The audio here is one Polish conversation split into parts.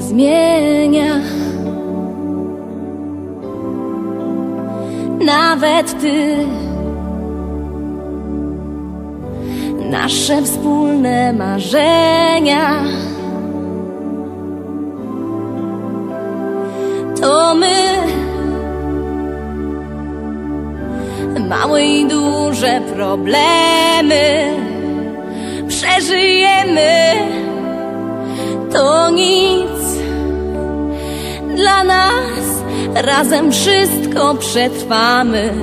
zmienia. Nawet ty, nasze wspólne marzenia, to my, małe i duże problemy przeżyjemy. To nic dla nas, razem wszystko przetrwamy.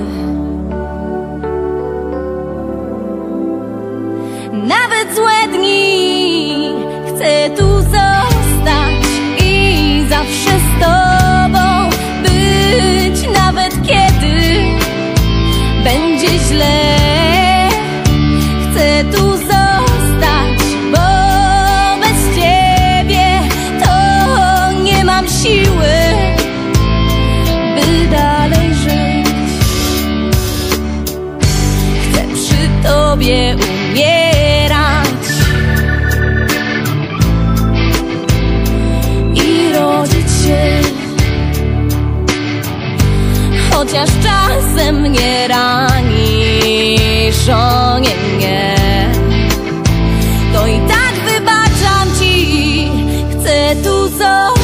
Nawet złe dni chcę tu zostać i zawsze z tobą być, nawet kiedy będzie źle. Chcę tu zostać, bo bez ciebie to nie mam siły, by dalej żyć. Chcę przy tobie umierać i rodzić się, chociaż czasem mnie ranisz, o nie, to i tak wybaczam ci. Chcę tu zostać